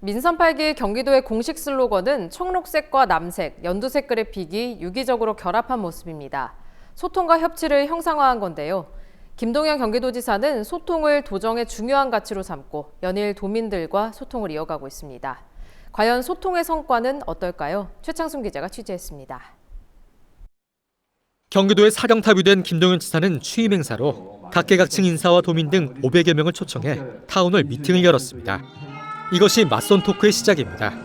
민선 8기 경기도의 공식 슬로건은 청록색과 남색, 연두색 그래픽이 유기적으로 결합한 모습입니다. 소통과 협치를 형상화한 건데요. 김동연 경기도지사는 소통을 도정의 중요한 가치로 삼고 연일 도민들과 소통을 이어가고 있습니다. 과연 소통의 성과는 어떨까요? 최창순 기자가 취재했습니다. 경기도에 사령탑이 된 김동연 지사는 취임 행사로 각계각층 인사와 도민 등 500여 명을 초청해 타운홀 미팅을 열었습니다. 이것이 맞선 토크의 시작입니다.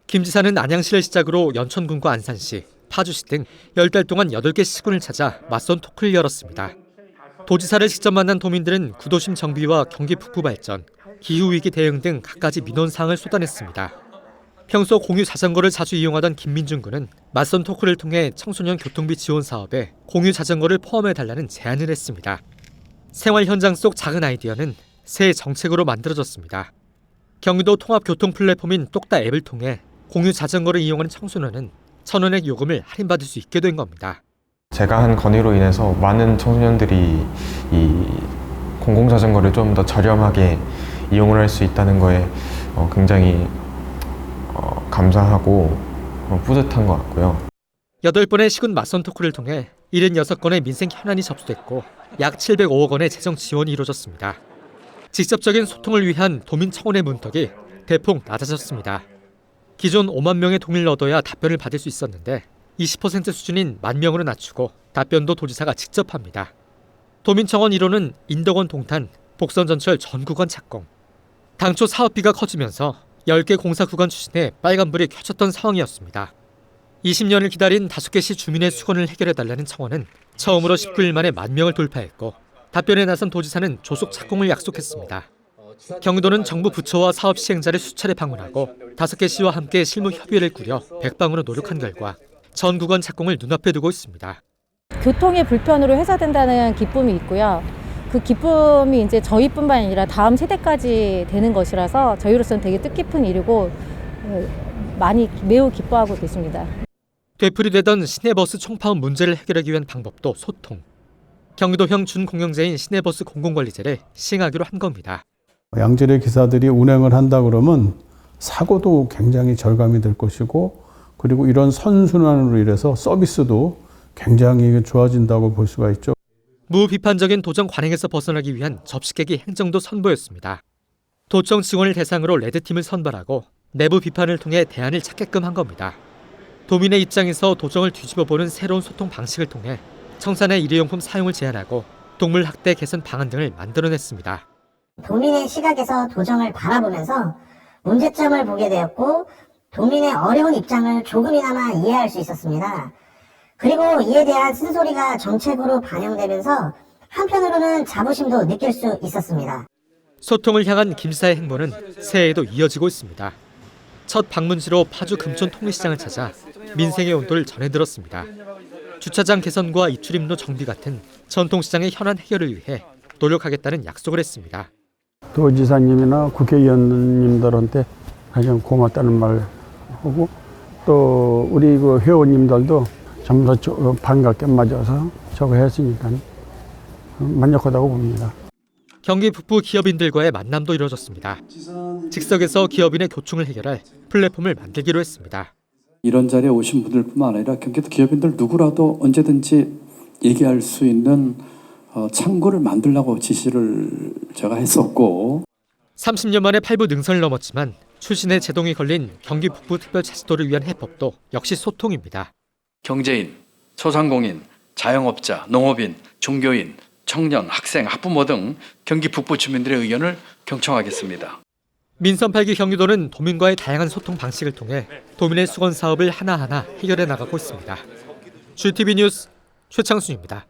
김 지사는 안양시를 시작으로 연천군과 안산시, 파주시 등 10달 동안 8개 시군을 찾아 맞선 토크를 열었습니다. 도지사를 직접 만난 도민들은 구도심 정비와 경기 북부 발전, 기후위기 대응 등 갖가지 민원사항을 쏟아냈습니다. 평소 공유 자전거를 자주 이용하던 김민준 군은 맞선 토크를 통해 청소년 교통비 지원 사업에 공유 자전거를 포함해달라는 제안을 했습니다. 생활 현장 속 작은 아이디어는 새 정책으로 만들어졌습니다. 경기도 통합 교통 플랫폼인 똑다 앱을 통해 공유 자전거를 이용하는 청소년은 1,000원의 요금을 할인받을 수 있게 된 겁니다. 제가 한 건의로 인해서 많은 청소년들이 이 공공자전거를 좀 더 저렴하게 이용을 할 수 있다는 거에 굉장히 감사하고 뿌듯한 것 같고요. 8번의 시군 맞선 토크를 통해 76건의 민생 현안이 접수됐고 약 705억 원의 재정 지원이 이루어졌습니다. 직접적인 소통을 위한 도민 청원의 문턱이 대폭 낮아졌습니다. 기존 5만 명의 동의를 얻어야 답변을 받을 수 있었는데 20% 수준인 10,000명으로 낮추고 답변도 도지사가 직접 합니다. 도민 청원 1호는 인덕원 동탄, 복선 전철 전 구간 착공. 당초 사업비가 커지면서 10개 공사 구간 추진에 빨간불이 켜졌던 상황이었습니다. 20년을 기다린 5개 시 주민의 수건을 해결해달라는 청원은 처음으로 19일 만에 10,000명을 돌파했고 답변에 나선 도지사는 조속 착공을 약속했습니다. 경기도는 정부 부처와 사업 시행자를 수차례 방문하고 5개 시와 함께 실무 협의회를 꾸려 백방으로 노력한 결과 전 구간 착공을 눈앞에 두고 있습니다. 교통의 불편으로 해소된다는 기쁨이 있고요. 그 기쁨이 이제 저희뿐만 아니라 다음 세대까지 되는 것이라서 저희로서는 되게 뜻깊은 일이고 많이 매우 기뻐하고 계십니다. 되풀이되던 시내버스 총파업 문제를 해결하기 위한 방법도 소통. 경기도형 준공영제인 시내버스 공공관리제를 시행하기로 한 겁니다. 양질의 기사들이 운행을 한다 그러면 사고도 굉장히 절감이 될 것이고 그리고 이런 선순환으로 인해서 서비스도 굉장히 좋아진다고 볼 수가 있죠. 무비판적인 도정 관행에서 벗어나기 위한 접시깨기 행정도 선보였습니다. 도청 직원을 대상으로 레드팀을 선발하고 내부 비판을 통해 대안을 찾게끔 한 겁니다. 도민의 입장에서 도정을 뒤집어보는 새로운 소통 방식을 통해 청산의 일회용품 사용을 제한하고 동물 학대 개선 방안 등을 만들어냈습니다. 도민의 시각에서 도정을 바라보면서 문제점을 보게 되었고 도민의 어려운 입장을 조금이나마 이해할 수 있었습니다. 그리고 이에 대한 쓴소리가 정책으로 반영되면서 한편으로는 자부심도 느낄 수 있었습니다. 소통을 향한 김 지사의 행보는 새해에도 이어지고 있습니다. 첫 방문지로 파주 금촌 통일시장을 찾아 민생의 온도를 전해들었습니다. 주차장 개선과 입출입로 정비 같은 전통시장의 현안 해결을 위해 노력하겠다는 약속을 했습니다. 도지사님이나 국회의원님들한테 가장 고맙다는 말 하고 또 우리 그 회원님들도 전부 다 반갑게 맞아서 저거 했으니까 만족하다고 봅니다. 경기 북부 기업인들과의 만남도 이루어졌습니다. 직석에서 기업인의 교충을 해결할 플랫폼을 만들기로 했습니다. 이런 자리에 오신 분들뿐만 아니라 경기도 기업인들 누구라도 언제든지 얘기할 수 있는 창구를 만들라고 지시를 제가 했었고 30년 만에 8부 능선을 넘었지만 출신의 제동이 걸린 경기 북부 특별자치도를 위한 해법도 역시 소통입니다. 경제인, 소상공인, 자영업자, 농업인, 종교인, 청년, 학생, 학부모 등 경기 북부 주민들의 의견을 경청하겠습니다. 민선 8기 경기도는 도민과의 다양한 소통 방식을 통해 도민의 수건 사업을 하나하나 해결해 나가고 있습니다. GTV 뉴스 최창순입니다.